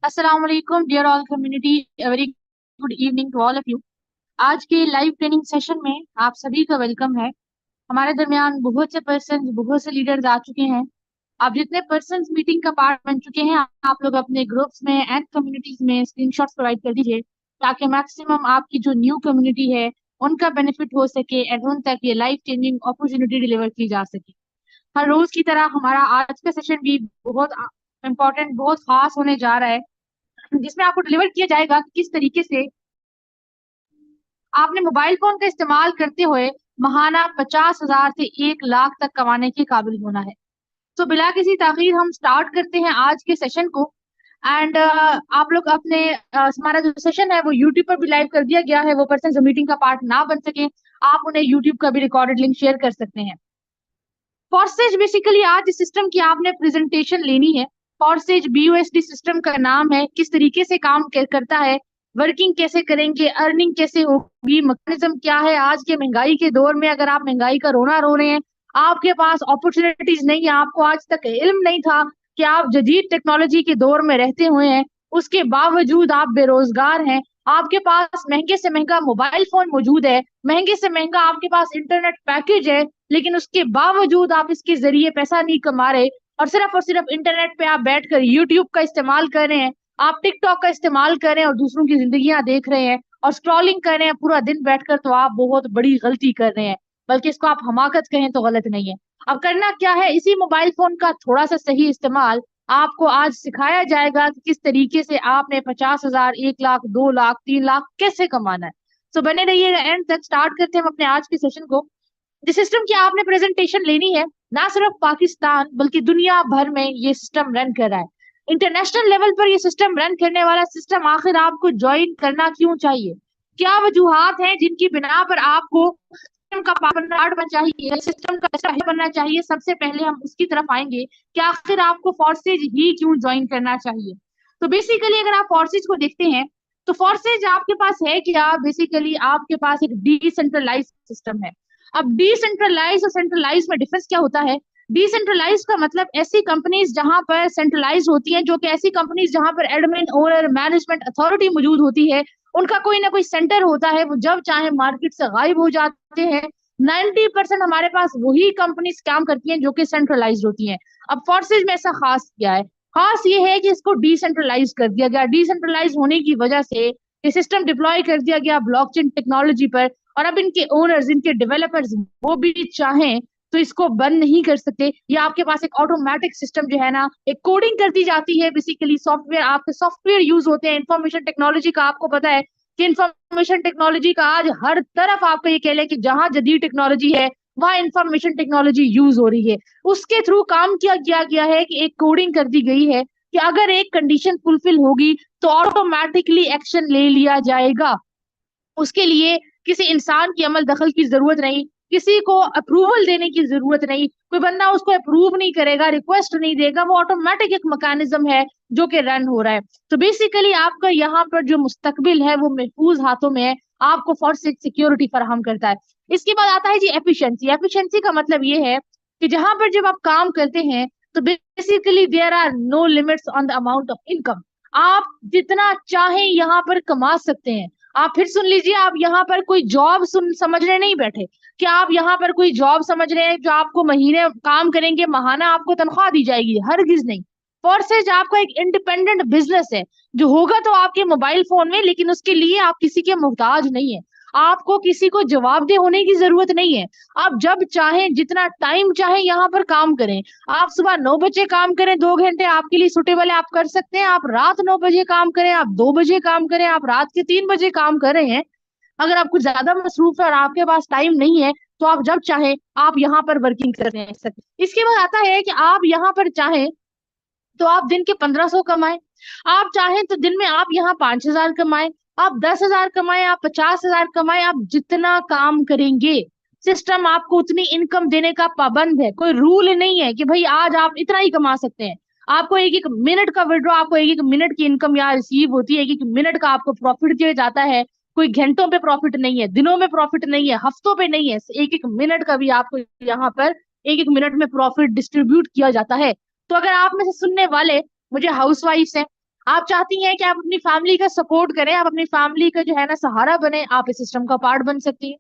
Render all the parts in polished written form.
अस्सलाम वालेकुम dear all community. Very good evening to all of you. आज के लाइव ट्रेनिंग सेशन में आप सभी का वेलकम है। हमारे दरमियान बहुत से पर्सन, बहुत से लीडर्स आ चुके हैं। आप जितने पर्सन मीटिंग का पार्ट बन चुके हैं, आप लोग अपने ग्रुप्स में एंड कम्युनिटीज में स्क्रीनशॉट्स प्रोवाइड कर दीजिए, ताकि मैक्सिमम आपकी जो न्यू कम्युनिटी है उनका बेनिफिट हो सके एंड उन तक ये लाइफ चेंजिंग अपॉर्चुनिटी डिलीवर की जा सके। हर रोज की तरह हमारा आज का सेशन भी बहुत इम्पोर्टेंट, बहुत खास होने जा रहा है, जिसमें आपको डिलीवर किया जाएगा कि किस तरीके से आपने मोबाइल फोन का इस्तेमाल करते हुए महाना 50,000 से 1 लाख तक कमाने के काबिल होना है। तो बिला किसी ताखीर हम स्टार्ट करते हैं आज के सेशन को। एंड आप लोग अपने हमारा जो सेशन है वो यूट्यूब पर भी लाइव कर दिया गया है। वो पर्सन जो मीटिंग का पार्ट ना बन सके, आप उन्हें यूट्यूब का भी रिकॉर्डेड लिंक शेयर कर सकते हैं। फॉरसेज बेसिकली आज इस सिस्टम की आपने प्रेजेंटेशन लेनी है। फॉरसेज बीयूएसडी सिस्टम का नाम है, किस तरीके से काम करता है, वर्किंग कैसे करेंगे, अर्निंग कैसे होगी, मैकेनिज्म क्या है। आज के महंगाई के दौर में अगर आप महंगाई का रोना रो रहे हैं, आपके पास अपॉर्चुनिटीज नहीं है, आपको आज तक इल्म नहीं था कि आप जदीद टेक्नोलॉजी के दौर में रहते हुए हैं, उसके बावजूद आप बेरोजगार हैं, आपके पास महंगे से महंगा मोबाइल फोन मौजूद है, महंगे से महंगा आपके पास इंटरनेट पैकेज है, लेकिन उसके बावजूद आप इसके जरिए पैसा नहीं कमा रहे और सिर्फ इंटरनेट पे आप बैठकर यूट्यूब का इस्तेमाल कर रहे हैं, आप टिकटॉक का इस्तेमाल कर रहे हैं और दूसरों की जिंदगियां देख रहे हैं और स्क्रॉलिंग कर रहे हैं पूरा दिन बैठकर, तो आप बहुत बड़ी गलती कर रहे हैं। बल्कि इसको आप हमाकत कहें तो गलत नहीं है। अब करना क्या है, इसी मोबाइल फोन का थोड़ा सा सही इस्तेमाल आपको आज सिखाया जाएगा कि किस तरीके से आपने 50,000, 1 लाख, 2 लाख, 3 लाख कैसे कमाना है। तो बने रहिएगा एंड तक। स्टार्ट करते हैं हम अपने आज के सेशन को। जिस सिस्टम की आपने प्रेजेंटेशन लेनी है, ना सिर्फ पाकिस्तान बल्कि दुनिया भर में ये सिस्टम रन कर रहा है। इंटरनेशनल लेवल पर ये सिस्टम रन करने वाला सिस्टम आखिर आपको ज्वाइन करना क्यों चाहिए? क्या वजूहात हैं जिनकी बिना पर आपको सिस्टम का पार्ट बनना चाहिए, सिस्टम का हिस्सा बनना चाहिए? सबसे पहले हम उसकी तरफ आएंगे कि आखिर आपको फोर्सेज ही क्यों ज्वाइन करना चाहिए। तो बेसिकली अगर आप फोर्सेज को देखते हैं, तो फोर्सेज आपके पास है क्या? बेसिकली आपके पास एक डिसेंट्रलाइज सिस्टम है। अब डिसेंट्रलाइज और सेंट्रलाइज में डिफरेंस क्या होता है? डिसेंट्रलाइज का मतलब ऐसी कंपनीज जहां पर सेंट्रलाइज होती हैं, जो कि ऐसी कंपनीज जहां पर एडमिन, ओनर, मैनेजमेंट अथॉरिटी मौजूद होती है, उनका कोई ना कोई सेंटर होता है, वो जब चाहे मार्केट से गायब हो जाते हैं। 90% हमारे पास वही कंपनीज काम करती हैं जो कि सेंट्रलाइज होती हैं। अब फोर्सेज में ऐसा खास क्या है? खास ये है कि इसको डिसेंट्रलाइज कर दिया गया। डिसेंट्रलाइज होने की वजह से ये सिस्टम डिप्लॉय कर दिया गया ब्लॉकचेन टेक्नोलॉजी पर, और अब इनके ओनर्स, इनके डेवलपर्स वो भी चाहें तो इसको बंद नहीं कर सकते। या आपके पास एक ऑटोमेटिक सिस्टम जो है ना, एक कोडिंग कर दी जाती है। बेसिकली सॉफ्टवेयर, आपके सॉफ्टवेयर यूज होते हैं इंफॉर्मेशन टेक्नोलॉजी का। आपको पता है कि इंफॉर्मेशन टेक्नोलॉजी का आज हर तरफ, आपको ये कह लें कि जहां जदीद टेक्नोलॉजी है वहां इंफॉर्मेशन टेक्नोलॉजी यूज हो रही है। उसके थ्रू काम किया गया गया है कि एक कोडिंग कर दी गई है कि अगर एक कंडीशन फुलफिल होगी तो ऑटोमेटिकली एक्शन ले लिया जाएगा। उसके लिए किसी इंसान की अमल दखल की जरूरत नहीं, किसी को अप्रूवल देने की जरूरत नहीं, कोई बंदा उसको अप्रूव नहीं करेगा, रिक्वेस्ट नहीं देगा, वो ऑटोमेटिक एक मैकेनिज्म है जो कि रन हो रहा है। तो बेसिकली आपका यहाँ पर जो मुस्तकबिल है वो महफूज हाथों में है, आपको फोर्स सिक्योरिटी फराहम करता है। इसके बाद आता है जी एफिशिएंसी। एफिशिएंसी का मतलब ये है कि जहां पर जब आप काम करते हैं, तो basically there are no limits on the amount of income. आप जितना चाहें यहाँ पर कमा सकते हैं। आप फिर सुन लीजिए, आप यहाँ पर कोई जॉब सुन समझने नहीं बैठे कि आप यहाँ पर कोई जॉब समझ रहे हैं जो आपको महीने काम करेंगे, महाना आपको तनख्वाह दी जाएगी। हरगिज नहीं। फोर्सेज आपका एक इंडिपेंडेंट बिजनेस है, जो होगा तो आपके मोबाइल फोन में, लेकिन उसके लिए आप किसी के मोहताज नहीं है। आपको किसी को जवाबदेह होने की जरूरत नहीं है। आप जब चाहें, जितना टाइम चाहें यहाँ पर काम करें। आप सुबह 9 बजे काम करें, 2 घंटे आपके लिए सुटेबल है, आप कर सकते हैं। आप रात 9 बजे काम करें, आप 2 बजे काम करें, आप रात के 3 बजे काम कर रहे हैं। अगर आप कुछ ज्यादा मसरूफ है और आपके पास टाइम नहीं है, तो आप जब चाहे आप यहाँ पर वर्किंग कर सकते। इसके बाद आता है कि आप यहाँ पर चाहें तो आप दिन के 1,500 कमाएं, आप चाहें तो दिन में आप यहाँ 5,000 कमाएं, आप 10,000 कमाएं, आप 50,000 कमाएं, आप जितना काम करेंगे सिस्टम आपको उतनी इनकम देने का पाबंद है। कोई रूल नहीं है कि भाई आज आप इतना ही कमा सकते हैं। आपको एक एक मिनट का विड्रॉ, आपको एक एक मिनट की इनकम यहाँ रिसीव होती है, एक एक मिनट का आपको प्रॉफिट दिया जाता है। कोई घंटों पे प्रॉफिट नहीं है, दिनों में प्रॉफिट नहीं है, हफ्तों पे नहीं है, एक एक मिनट का भी आपको यहाँ पर एक एक मिनट में प्रॉफिट डिस्ट्रीब्यूट किया जाता है। तो अगर आप में से सुनने वाले मुझे हाउसवाइफ हैं, आप चाहती हैं कि आप अपनी फैमिली का सपोर्ट करें, आप अपनी फैमिली का जो है ना सहारा बने, आप इस सिस्टम का पार्ट बन सकती हैं।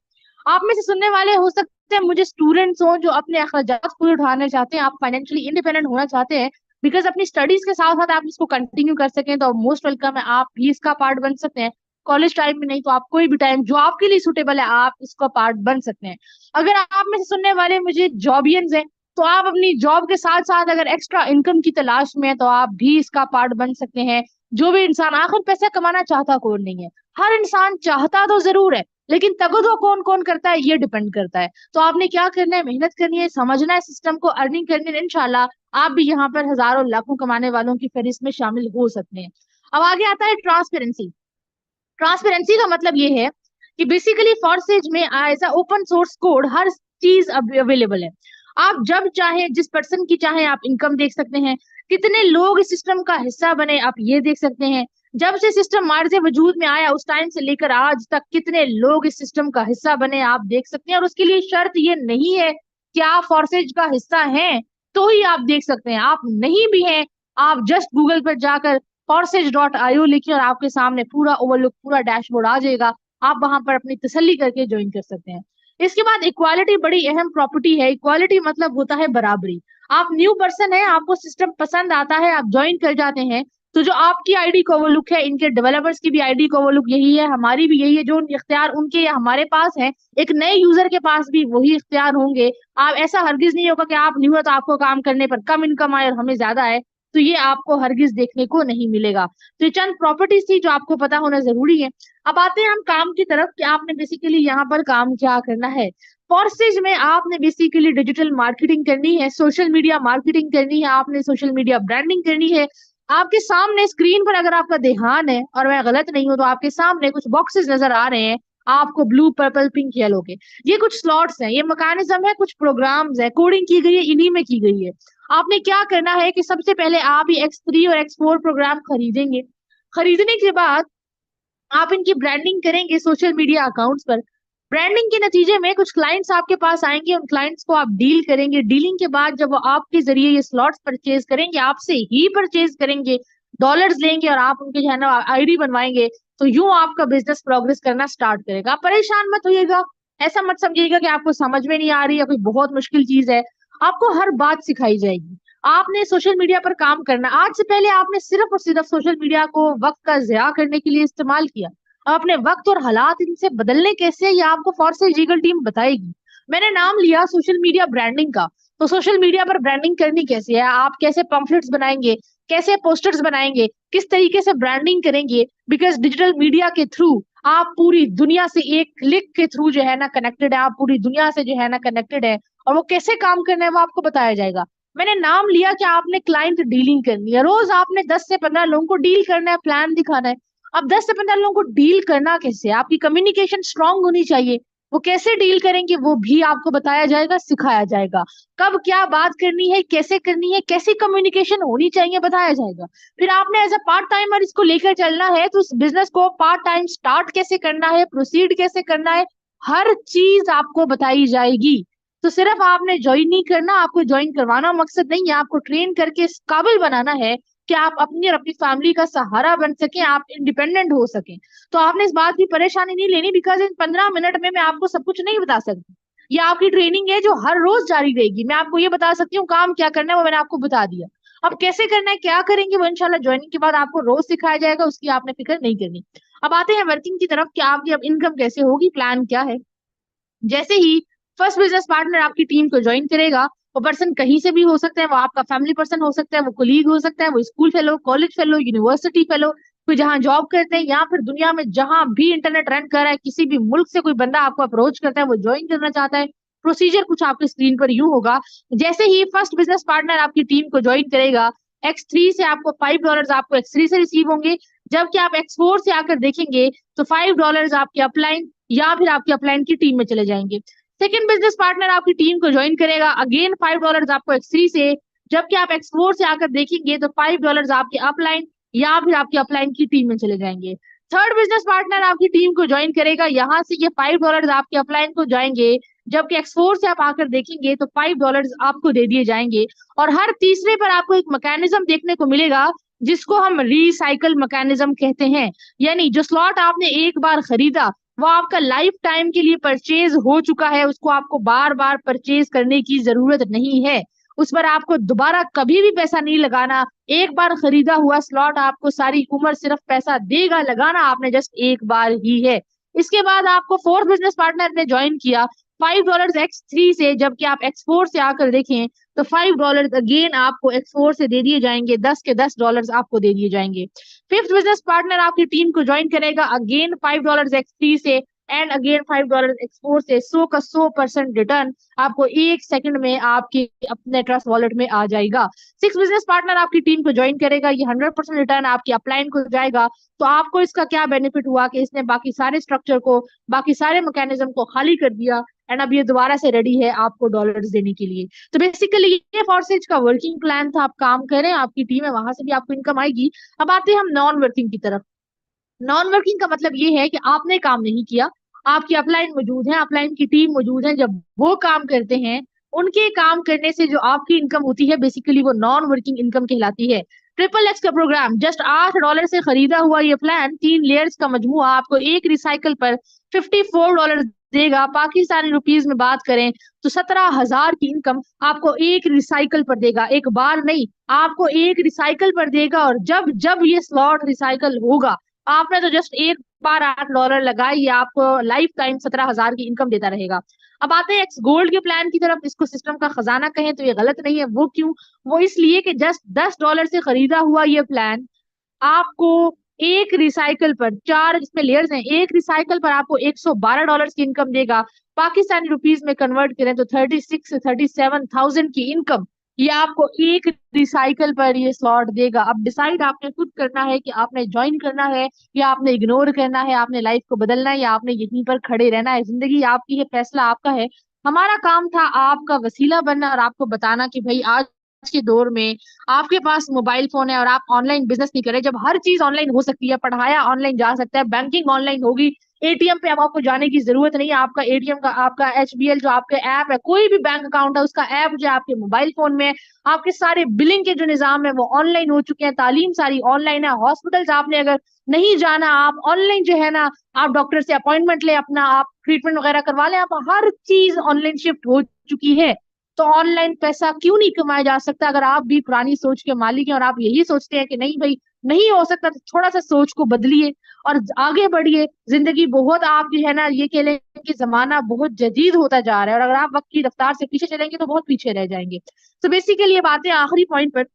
आप में से सुनने वाले हो सकते हैं मुझे स्टूडेंट्स हो जो अपने अखराजात खुद उठाना चाहते हैं, आप फाइनेंशियली इंडिपेंडेंट होना चाहते हैं, बिकॉज अपनी स्टडीज के साथ साथ आप इसको कंटिन्यू कर सकें, तो मोस्ट वेलकम है, आप भी इसका पार्ट बन सकते हैं। कॉलेज टाइम में नहीं तो आप कोई भी टाइम जो आपके लिए सुटेबल है आप इसका पार्ट बन सकते हैं। अगर आप में से सुनने वाले मुझे जॉबियंस हैं, तो आप अपनी जॉब के साथ साथ अगर एक्स्ट्रा इनकम की तलाश में है तो आप भी इसका पार्ट बन सकते हैं। जो भी इंसान, आखिर पैसा कमाना चाहता कौन नहीं है, हर इंसान चाहता तो जरूर है, लेकिन तगदो कौन कौन करता है ये डिपेंड करता है। तो आपने क्या करना है, मेहनत करनी है, समझना है सिस्टम को, अर्निंग करनी है, इंशाल्लाह आप भी यहाँ पर हजारों लाखों कमाने वालों की फहरिस्त में शामिल हो सकते हैं। अब आगे आता है ट्रांसपेरेंसी। ट्रांसपेरेंसी का मतलब ये है कि बेसिकली फॉरसेज में as a open source code हर चीज अवेलेबल है। आप जब चाहे जिस पर्सन की चाहे आप इनकम देख सकते हैं, कितने लोग इस सिस्टम का हिस्सा बने आप ये देख सकते हैं, जब से सिस्टम मार्जे वजूद में आया उस टाइम से लेकर आज तक कितने लोग इस सिस्टम का हिस्सा बने आप देख सकते हैं। और उसके लिए शर्त ये नहीं है कि आप फॉरसेज का हिस्सा हैं तो ही आप देख सकते हैं, आप नहीं भी हैं, आप जस्ट गूगल पर जाकर courses.io लिखिए और आपके सामने पूरा ओवरलुक, पूरा डैशबोर्ड आ जाएगा, आप वहां पर अपनी तसल्ली करके ज्वाइन कर सकते हैं। इसके बाद इक्वालिटी बड़ी अहम प्रॉपर्टी है। इक्वालिटी मतलब होता है बराबरी। आप न्यू पर्सन है, आपको सिस्टम पसंद आता है, आप ज्वाइन कर जाते हैं, तो जो आपकी आईडी का ओवरलुक है, इनके डेवलपर्स की भी आईडी का ओवरलुक यही है, हमारी भी यही है, जो इख्तियार उनके या हमारे पास है एक नए यूजर के पास भी वही इख्तियार होंगे। आप ऐसा हरगिज नहीं होगा कि आप न्यू है तो आपको काम करने पर कम इनकम आए और हमें ज्यादा आए, तो ये आपको हरगिज देखने को नहीं मिलेगा। तो ये चंद प्रॉपर्टीज थी जो आपको पता होना जरूरी है। अब आते हैं हम काम की तरफ कि आपने बेसिकली यहाँ पर काम क्या करना है। फोर्सेज में आपने बेसिकली डिजिटल मार्केटिंग करनी है, सोशल मीडिया मार्केटिंग करनी है, आपने सोशल मीडिया ब्रांडिंग करनी है। आपके सामने स्क्रीन पर अगर आपका ध्यान है और मैं गलत नहीं हूं तो आपके सामने कुछ बॉक्सेस नजर आ रहे हैं, आपको ब्लू पर्पल पिंक येलो के, ये कुछ स्लॉट्स हैं, ये मैकेनिज्म है, कुछ प्रोग्राम्स है, कोडिंग की गई है, इन्हीं में की गई है। आपने क्या करना है कि सबसे पहले आप ये X3 और X4 प्रोग्राम खरीदेंगे। खरीदने के बाद आप इनकी ब्रांडिंग करेंगे सोशल मीडिया अकाउंट्स पर। ब्रांडिंग के नतीजे में कुछ क्लाइंट्स आपके पास आएंगे, उन क्लाइंट्स को आप डील करेंगे। डीलिंग के बाद जब वो आपके जरिए ये स्लॉट्स परचेज करेंगे, आपसे ही परचेज करेंगे, डॉलर्स लेंगे और आप उनके जो है ना आईडी बनवाएंगे, तो यूं आपका बिजनेस प्रोग्रेस करना स्टार्ट करेगा। आप परेशान मत होइएगा, ऐसा मत समझिएगा कि आपको समझ में नहीं आ रही है, कोई बहुत मुश्किल चीज है। आपको हर बात सिखाई जाएगी। आपने सोशल मीडिया पर काम करना, आज से पहले आपने सिर्फ और सिर्फ सोशल मीडिया को वक्त का ज़िया करने के लिए इस्तेमाल किया। अपने वक्त और हालात इनसे बदलने कैसे हैं, ये आपको फोर्सेज लीगल टीम बताएगी। मैंने नाम लिया सोशल मीडिया ब्रांडिंग का, तो सोशल मीडिया पर ब्रांडिंग करनी कैसे है, आप कैसे पंफलेट्स बनाएंगे, कैसे पोस्टर्स बनाएंगे, किस तरीके से ब्रांडिंग करेंगे, बिकॉज डिजिटल मीडिया के थ्रू आप पूरी दुनिया से एक क्लिक के थ्रू जो है ना कनेक्टेड है, आप पूरी दुनिया से जो है ना कनेक्टेड है, और वो कैसे काम करना है वो आपको बताया जाएगा। मैंने नाम लिया कि आपने क्लाइंट डीलिंग करनी है, रोज आपने 10 से 15 लोगों को डील करना है, प्लान दिखाना है। अब 10 से 15 लोगों को डील करना कैसे, आपकी कम्युनिकेशन स्ट्रांग होनी चाहिए, वो कैसे डील करेंगे वो भी आपको बताया जाएगा, सिखाया जाएगा। कब क्या बात करनी है, कैसी कम्युनिकेशन होनी चाहिए बताया जाएगा। फिर आपने एज अ पार्ट टाइमर इसको लेकर चलना है, तो उस बिजनेस को पार्ट टाइम स्टार्ट कैसे करना है, प्रोसीड कैसे करना है, हर चीज आपको बताई जाएगी। तो सिर्फ आपने ज्वाइन नहीं करना, आपको ज्वाइन करवाना मकसद नहीं है, आपको ट्रेन करके इस काबिल बनाना है कि आप अपनी और अपनी फैमिली का सहारा बन सके, आप इंडिपेंडेंट हो सके। तो आपने इस बात की परेशानी नहीं लेनी, बिकॉज इन 15 मिनट में मैं आपको सब कुछ नहीं बता सकती। ये आपकी ट्रेनिंग है जो हर रोज जारी रहेगी। मैं आपको ये बता सकती हूँ काम क्या करना है, वो मैंने आपको बता दिया। अब कैसे करना है, क्या करेंगे, वो इंशाल्लाह ज्वाइनिंग के बाद आपको रोज सिखाया जाएगा, उसकी आपने फिक्र नहीं करनी। अब आते हैं वर्किंग की तरफ कि आपकी अब इनकम कैसे होगी, प्लान क्या है। जैसे ही फर्स्ट बिजनेस पार्टनर आपकी टीम को ज्वाइन करेगा, वो पर्सन कहीं से भी हो सकता है, वो आपका फैमिली पर्सन हो सकता है, वो कोलीग हो सकता है, वो school fellow, college fellow, university fellow, कोई जहां जॉब करते हैं, या फिर दुनिया में जहां भी इंटरनेट रन कर रहा है, किसी भी मुल्क से कोई बंदा आपको अप्रोच करता है, वो ज्वाइन करना चाहता है। प्रोसीजर कुछ आपके स्क्रीन पर यूं होगा। जैसे ही फर्स्ट बिजनेस पार्टनर आपकी टीम को ज्वाइन करेगा, X3 से आपको $5 आपको X3 से रिसीव होंगे, जबकि आप X4 से आकर देखेंगे तो $5 आपके अपलाइन या फिर आपके अपलाइन की टीम में चले जाएंगे। सेकंड बिजनेस पार्टनर आपकी टीम को ज्वाइन करेगा, अगेन $5 आपको X3 से, जबकि आप X4 से आकर देखेंगे तो $5 आपके अपलाइन या फिर आपके अपलाइन की टीम में चले जाएंगे। थर्ड बिजनेस पार्टनर आपकी टीम को ज्वाइन करेगा, यहाँ से ये $5 आपके अपलाइन को जाएंगे, जबकि एक्स4 से आप आकर देखेंगे तो $5 आपको दे दिए जाएंगे। और हर तीसरे पर आपको एक मैकेनिज्म देखने को मिलेगा जिसको हम रिसाइकल मैकेनिज्म कहते हैं। यानी जो स्लॉट आपने एक बार खरीदा वो आपका लाइफ टाइम के लिए परचेज हो चुका है, उसको आपको बार बार परचेज करने की जरूरत नहीं है, उस पर आपको दोबारा कभी भी पैसा नहीं लगाना। एक बार खरीदा हुआ स्लॉट आपको सारी उम्र सिर्फ पैसा देगा, लगाना आपने जस्ट एक बार ही है। इसके बाद आपको फोर्थ बिजनेस पार्टनर ने ज्वाइन किया $5 X3 से, जबकि आप X4 से आकर देखें तो $5 अगेन आपको X4 से दे दिए जाएंगे, 10 के $10 आपको दे दिए जाएंगे। फिफ्थ बिजनेस पार्टनर आपकी टीम को ज्वाइन करेगा अगेन $5 X3 से एंड अगेन $5 X4 से। 100% रिटर्न आपको 1 सेकंड में आपके अपने ट्रस्ट वॉलेट में आ जाएगा। सिक्स बिजनेस पार्टनर आपकी टीम को ज्वाइन करेगा, ये 100% रिटर्न आपकी अपलाइन को जाएगा। तो आपको इसका क्या बेनिफिट हुआ कि इसने बाकी सारे स्ट्रक्चर को, बाकी सारे मैकेनिज्म को खाली कर दिया एंड अब ये दोबारा से रेडी है आपको डॉलर्स देने के लिए। तो बेसिकली ये फॉरसेज का वर्किंग प्लान था। आप काम करें, आपकी टीम है, वहां से भी आपको इनकम आएगी। अब आते हैं हम नॉन वर्किंग की तरफ। नॉन वर्किंग का मतलब ये है कि आपने काम नहीं किया, आपकी अपलाइन मौजूद है, अपलाइन की टीम मौजूद है, जब वो काम करते हैं उनके काम करने से जो आपकी इनकम होती है बेसिकली वो नॉन वर्किंग इनकम कहलाती है। XXX का प्रोग्राम जस्ट $8 से खरीदा हुआ ये प्लान 3 लेयर्स का मजमुआ आपको एक रिसाइकल पर $54 देगा। पाकिस्तानी रुपीज में बात करें तो 17,000 की इनकम आपको एक रिसाइकल पर देगा, एक बार नहीं, आपको एक रिसाइकल पर देगा। और जब जब ये स्लॉट रिसाइकल होगा, आपने तो जस्ट एक बार $8 लगाए, ये आपको लाइफ टाइम 17,000 की इनकम देता रहेगा। अब आते हैं एक्स गोल्ड के प्लान की तरफ। इसको सिस्टम का खजाना कहें तो ये गलत नहीं है। वो क्यों? वो इसलिए कि जस्ट $10 से खरीदा हुआ ये प्लान आपको एक रिसाइकल पर, चार इसमें लेयर्स हैं, एक रिसाइकल पर आपको $112 की इनकम देगा। पाकिस्तानी रुपीज में कन्वर्ट करें तो 36 से 37,000 की इनकम ये आपको एक रिसाइकल पर ये स्लॉट देगा। अब डिसाइड आपने खुद करना है कि आपने ज्वाइन करना है या आपने इग्नोर करना है, आपने लाइफ को बदलना है या आपने यहीं पर खड़े रहना है। जिंदगी आपकी है, फैसला आपका है। हमारा काम था आपका वसीला बनना और आपको बताना कि भाई आज के दौर में आपके पास मोबाइल फोन है और आप ऑनलाइन बिजनेस नहीं करें, जब हर चीज ऑनलाइन हो सकती है, पढ़ाया ऑनलाइन जा सकता है, बैंकिंग ऑनलाइन होगी, एटीएम पे अब आपको जाने की जरूरत नहीं है। आपका एटीएम का, आपका एचबीएल जो आपका ऐप है, कोई भी बैंक अकाउंट है उसका ऐप जो है आपके मोबाइल फोन में है। आपके सारे बिलिंग के जो निजाम है वो ऑनलाइन हो चुके हैं, तालीम सारी ऑनलाइन है। हॉस्पिटल्स आपने अगर नहीं जाना, आप ऑनलाइन जो है ना, आप डॉक्टर से अपॉइंटमेंट ले, अपना आप ट्रीटमेंट वगैरह करवा लें, आप हर चीज ऑनलाइन शिफ्ट हो चुकी है। तो ऑनलाइन पैसा क्यों नहीं कमाया जा सकता? अगर आप भी पुरानी सोच के मालिक हैं और आप यही सोचते हैं कि नहीं भाई नहीं हो सकता, तो थोड़ा सा सोच को बदलिए और आगे बढ़िए। जिंदगी बहुत, आप जो है ना, ये कह लें कि जमाना बहुत जदीद होता जा रहा है और अगर आप वक्त की रफ्तार से पीछे चलेंगे तो बहुत पीछे रह जाएंगे। तो बेसिकली ये बातें आखिरी पॉइंट पर,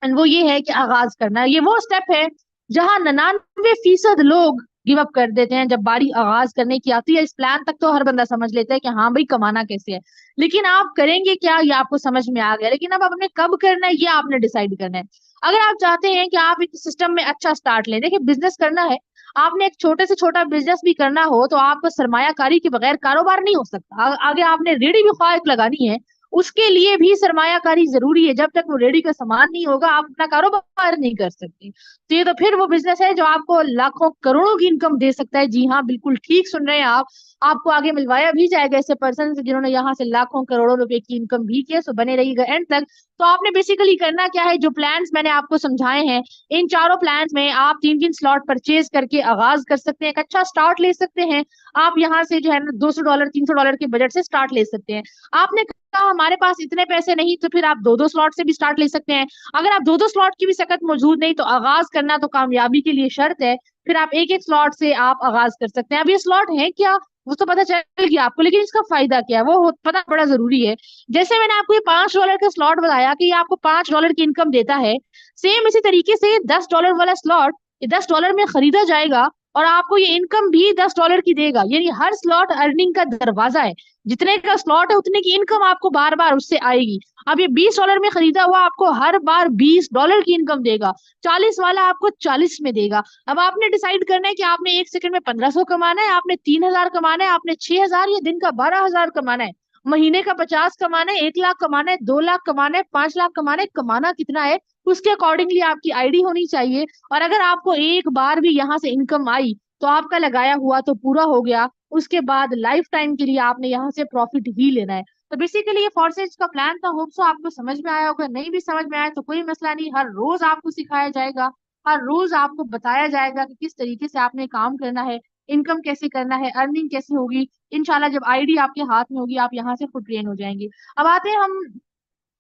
एंड वो ये है कि आगाज करना है। ये वो स्टेप है जहां 99% लोग गिव अप कर देते हैं। जब बारी आगाज करने की आती है, इस प्लान तक तो हर बंदा समझ लेता है कि हाँ भाई कमाना कैसे है, लेकिन आप करेंगे क्या ये आपको समझ में आ गया, लेकिन अब आपने कब करना है ये आपने डिसाइड करना है। अगर आप चाहते हैं कि आप एक सिस्टम में अच्छा स्टार्ट लें, देखिए बिजनेस करना है, आपने एक छोटे से छोटा बिजनेस भी करना हो तो आपको सरमायाकारी के बगैर कारोबार नहीं हो सकता। आगे आपने रेडी भी ख्वाहिश लगानी है, उसके लिए भी सरमायाकारी जरूरी है। जब तक वो रेडी का सामान नहीं होगा आप अपना कारोबार नहीं कर सकते। तो ये तो फिर वो बिजनेस है जो आपको लाखों करोड़ों की इनकम दे सकता है। जी हाँ, बिल्कुल ठीक सुन रहे हैं आप। आपको आगे मिलवाया भी जाएगा ऐसे पर्सन से जिन्होंने यहाँ से लाखों करोड़ों रुपए की इनकम भी की है। सो बने रहिएगा एंड तक। तो आपने बेसिकली करना क्या है, जो प्लान्स मैंने आपको समझाए हैं, इन चारों प्लान्स में आप 3-3 स्लॉट परचेज करके आगाज कर सकते हैं, एक अच्छा स्टार्ट ले सकते हैं। आप यहाँ से जो है ना $200 $300 के बजट से स्टार्ट ले सकते हैं। आपने कहा हमारे पास इतने पैसे नहीं, तो फिर आप 2-2 स्लॉट से भी स्टार्ट ले सकते हैं। अगर आप 2-2 स्लॉट की भी सकत मौजूद नहीं, तो आगाज करना तो कामयाबी के लिए शर्त है, फिर आप एक एक स्लॉट से आप आगाज कर सकते हैं। अब ये स्लॉट है क्या वो तो पता चल गया आपको, लेकिन इसका फायदा क्या है वो पता बड़ा जरूरी है। जैसे मैंने आपको ये $5 का स्लॉट बताया कि ये आपको $5 की इनकम देता है, सेम इसी तरीके से $10 वाला स्लॉट ये $10 में खरीदा जाएगा और आपको ये इनकम भी $10 की देगा। यानी हर स्लॉट अर्निंग का दरवाजा है, जितने का स्लॉट है उतने की इनकम आपको बार बार उससे आएगी। अब ये $20 में खरीदा हुआ आपको हर बार $20 की इनकम देगा, 40 वाला आपको 40 में देगा। अब आपने डिसाइड करना है कि आपने 1 सेकंड में 1500 कमाना है, आपने 3000 कमाना है, आपने 6000 या दिन का 12,000 कमाना है, महीने का 50 कमाना है, 1 लाख कमाना है, 2 लाख कमाना है, 5 लाख कमाना है, कमाना कितना है उसके अकॉर्डिंगली आपकी आईडी होनी चाहिए। और अगर आपको एक बार भी यहाँ से इनकम आई तो आपका लगाया हुआ तो पूरा हो गया, उसके बाद लाइफ टाइम के लिए आपने यहाँ से प्रॉफिट ही लेना है। तो बेसिकली ये फॉरसेज का प्लान था। होप सो आपको समझ में आया होगा, नहीं भी समझ में आया तो कोई मसला नहीं, हर रोज आपको सिखाया जाएगा, हर रोज आपको बताया जाएगा कि किस तरीके से आपने काम करना है, इनकम कैसे करना है, अर्निंग कैसे होगी। इंशाल्लाह जब आईडी आपके हाथ में होगी आप यहाँ से खुद ट्रेन हो जाएंगे। अब आते हैं हम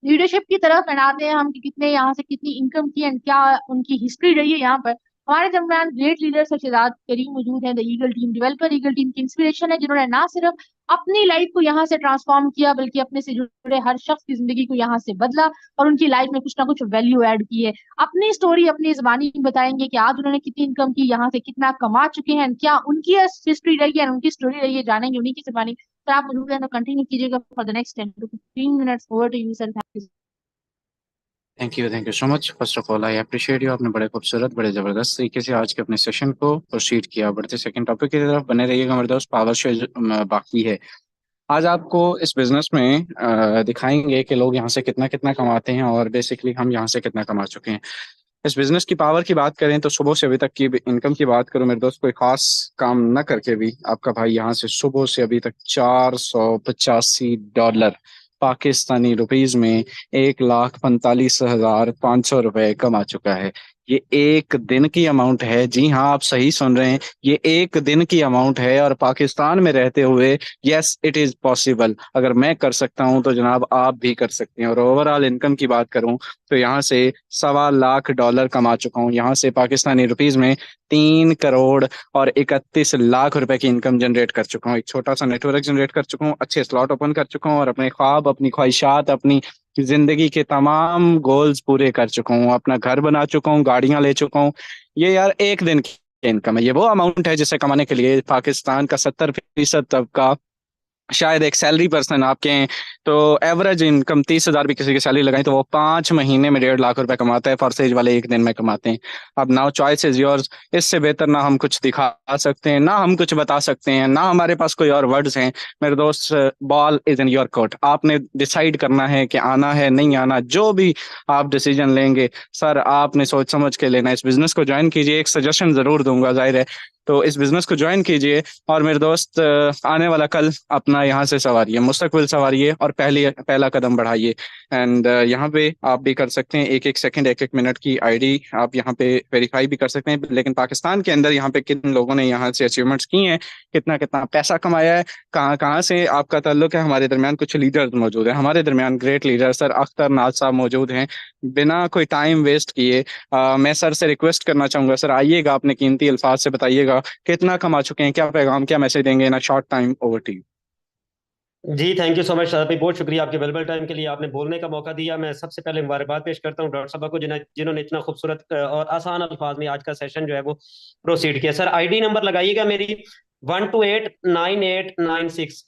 लीडरशिप की तरफ, बनाते हैं हम कि कितने यहाँ से कितनी इनकम की एंड क्या उनकी हिस्ट्री रही है। यहाँ पर हमारे दरमियान ग्रेट लीडर सर शहजाद करीम मौजूद हैं, the eagle team developer, eagle team की इंस्पिरेशन है, जिन्होंने ना सिर्फ अपनी लाइफ को यहाँ से ट्रांसफॉर्म किया बल्कि अपने से जुड़े हर शख्स की जिंदगी को यहाँ से बदला और उनकी लाइफ में कुछ ना कुछ वैल्यू ऐड की है। अपनी स्टोरी अपनी जुबानी बताएंगे कि आज उन्होंने कितनी इनकम की, यहाँ से कितना कमा चुके हैं, क्या उनकी हिस्ट्री रही है, उनकी स्टोरी रही है, जानेंगे उन्हीं की जुबानी। तो आप मौजूद हैं तो कंटिन्यू कीजिएगा for the next 10 to 15 minutes। Over to you sir, thank you. Thank you so much. First of all I appreciate you. आपने बड़े खूबसूरत बड़े ज़बरदस्त तरीके से आज के अपने सेशन को प्रोसीड किया। बढ़ते सेकंड टॉपिक की तरफ बने रहिएगा मेरे दोस्त। पावर शेयर बाकी है। आज आपको इस बिजनेस में दिखाएंगे कि लोग यहाँ से कितना कितना कमाते हैं और बेसिकली हम यहाँ से कितना कमा चुके हैं। इस बिजनेस की पावर की बात करें तो सुबह से अभी तक की इनकम की बात करूं मेरे दोस्त, कोई खास काम न करके भी आपका भाई यहाँ से सुबह से अभी तक $485 पाकिस्तानी रुपीज में 1,45,500 रुपए कमा चुका है। ये एक दिन की अमाउंट है। जी हाँ, आप सही सुन रहे हैं, ये एक दिन की अमाउंट है। और पाकिस्तान में रहते हुए यस इट इज पॉसिबल। अगर मैं कर सकता हूं तो जनाब आप भी कर सकते हैं। और ओवरऑल इनकम की बात करूं तो यहाँ से $1.25 लाख कमा चुका हूँ। यहाँ से पाकिस्तानी रुपीज में 3 करोड़ और 31 लाख रुपए की इनकम जनरेट कर चुका हूँ। एक छोटा सा नेटवर्क जनरेट कर चुका हूँ, अच्छे स्लॉट ओपन कर चुका हूँ और अपने ख्वाब अपनी ख्वाहिशात अपनी जिंदगी के तमाम गोल्स पूरे कर चुका हूँ। अपना घर बना चुका हूँ, गाड़ियां ले चुका हूँ। ये यार एक दिन की इनकम है। ये वो अमाउंट है जिसे कमाने के लिए पाकिस्तान का 70% तबका शायद एक सैलरी पर्सन आपके हैं तो एवरेज इनकम 30,000 भी किसी की सैलरी लगाई तो वो 5 महीने में 1.5 लाख रुपए कमाता है। फॉरसेज वाले एक दिन में कमाते हैं। अब नाउ चॉइस इज योर्स। इससे बेहतर ना हम कुछ दिखा सकते हैं, ना हम कुछ बता सकते हैं, ना हमारे पास कोई और वर्ड्स हैं। मेरे दोस्त, ball is in your court. आपने डिसाइड करना है कि आना है नहीं आना। जो भी आप डिसीजन लेंगे सर आपने सोच समझ के लेना। इस बिजनेस को ज्वाइन कीजिए। एक सजेशन जरूर दूंगा, जाहिर है, तो इस बिजनेस को ज्वाइन कीजिए। और मेरे दोस्त, आने वाला कल अपना यहाँ से सवारिए, मुस्तकबिल सवारिए और पहला कदम बढ़ाइए। एंड यहाँ पे आप भी कर सकते हैं एक एक सेकंड एक एक मिनट की आईडी आप यहाँ पे वेरीफाई भी कर सकते हैं। लेकिन पाकिस्तान के अंदर यहाँ पे किन लोगों ने यहाँ से अचीवमेंट्स की हैं, कितना कितना पैसा कमाया है, कहाँ कहाँ से आपका ताल्लुक है। हमारे दरमियान कुछ लीडर्स मौजूद हैं। हमारे दरमियान ग्रेट लीडर सर अख्तर नाज साहब मौजूद हैं। बिना कोई टाइम वेस्ट किए मैं सर से रिक्वेस्ट करना चाहूंगा, सर आइएगा, अपने कीमती अल्फाज से बताइएगा कितना कमा चुके हैं, क्या पैगाम क्या मैसेज देंगे in a short time. Over to you. जी thank you so much Shadab भाई, बहुत शुक्रिया आपके वेलेबल टाइम के लिए, आपने बोलने का मौका दिया। मैं सबसे पहले मुबारकबाद पेश करता हूँ डॉक्टर साहब को जिन्होंने इतना खूबसूरत और आसान अल्फाज में आज का सेशन जो है वो प्रोसीड किया। सर आईडी नंबर लगाइएगा मेरी 1289896,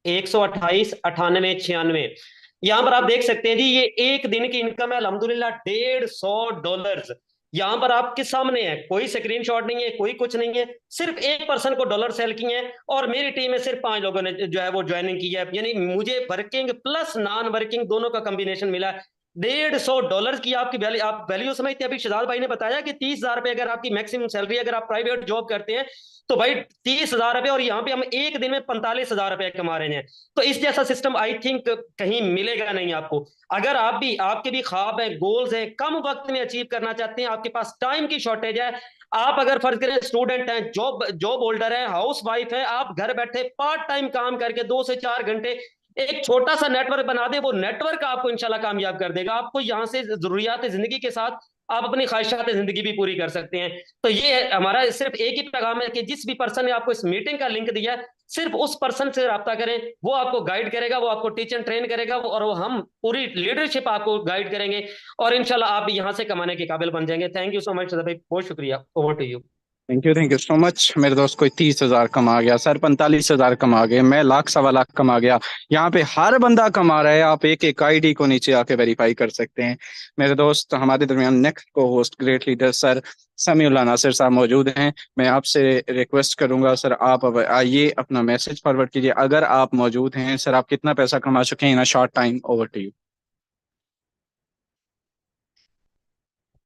128 98 96। यहाँ पर आप देख सकते हैं जी, ये एक दिन की इनकम है अल्हम्दुलिल्लाह $150। यहाँ पर आपके सामने है, कोई स्क्रीनशॉट नहीं है, कोई कुछ नहीं है, सिर्फ एक पर्सन को डॉलर सेल किए हैं और मेरी टीम में सिर्फ 5 लोगों ने जो है वो ज्वाइनिंग की है। यानी मुझे वर्किंग प्लस नॉन वर्किंग दोनों का कॉम्बिनेशन मिला है। $150 की आपकी वैल्यू, आप वैल्यू समझते हैं। अभी शहजाद भाई ने बताया कि 30,000 रुपए अगर आपकी मैक्सिमम सैलरी, अगर आप प्राइवेट जॉब करते हैं तो भाई 30,000 रुपए, और यहाँ पे हम एक दिन में 45,000 रुपए कमा रहे हैं। तो इस जैसा सिस्टम आई थिंक कहीं मिलेगा नहीं आपको। अगर आप भी, आपके भी ख्वाब है, गोल्स है, कम वक्त में अचीव करना चाहते हैं, आपके पास टाइम की शॉर्टेज है, आप अगर फर्ज करें स्टूडेंट हैं, जॉब जॉब होल्डर है, हाउस वाइफ है, आप घर बैठे पार्ट टाइम काम करके 2 से 4 घंटे एक छोटा सा नेटवर्क बना दे, वो नेटवर्क आपको इंशाल्लाह कामयाब कर देगा। आपको यहां से जरूरियात जिंदगी के साथ आप अपनी ख्वाहिशात जिंदगी भी पूरी कर सकते हैं। तो ये हमारा सिर्फ एक ही पैगाम है कि जिस भी पर्सन ने आपको इस मीटिंग का लिंक दिया, सिर्फ उस पर्सन से रब्ता करें, वो आपको गाइड करेगा, वो आपको टीच एंड ट्रेन करेगा, और वो हम पूरी लीडरशिप आपको गाइड करेंगे और इंशाल्लाह आप यहाँ से कमाने के काबिल बन जाएंगे। थैंक यू सो मच भाई, बहुत शुक्रिया। Over to you. Thank you so much. मेरे दोस्त, कोई 30,000 कमा गया, सर 45,000 कमा गए, मैं लाख सवा लाख कमा गया। यहाँ पे हर बंदा कमा रहा है। आप एक एक आईडी को नीचे आके वेरीफाई कर सकते हैं। मेरे दोस्त, हमारे दरमियान नेक्स्ट को host great leader sir Samiullah Nasir साहब मौजूद हैं। मैं आपसे रिक्वेस्ट करूंगा सर, आप अब आइए, अपना मैसेज फॉरवर्ड कीजिए। अगर आप मौजूद हैं सर, आप कितना पैसा कमा चुके हैं in a short time. Over to you.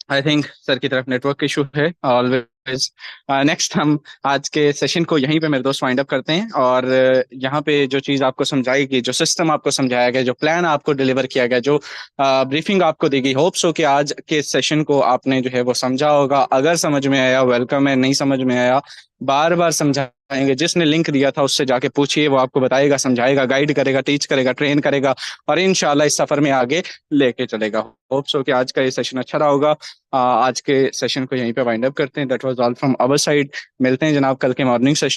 I think sir की तरफ नेटवर्क इशू है। ऑल नेक्स्ट हम आज के सेशन को यहीं पे मेरे दोस्त वाइंड अप करते हैं। और यहाँ पे जो चीज़ आपको समझाई गई, जो सिस्टम आपको समझाया गया, जो प्लान आपको डिलीवर किया गया, जो ब्रीफिंग आपको दी गई, होप्स हो कि आज के सेशन को आपने जो है वो समझा होगा। अगर समझ में आया वेलकम है, नहीं समझ में आया बार बार समझाएंगे। जिसने लिंक दिया था उससे जाके पूछिए, वो आपको बताएगा, समझाएगा, गाइड करेगा, टीच करेगा, ट्रेन करेगा और इंशाल्लाह इस सफर में आगे लेके चलेगा। होप्स हो कि आज का ये सेशन अच्छा रहा होगा। आज के सेशन को यहीं पे वाइंड अप करते हैं। That was all from our side. मिलते हैं जनाब कल के मॉर्निंग सेशन।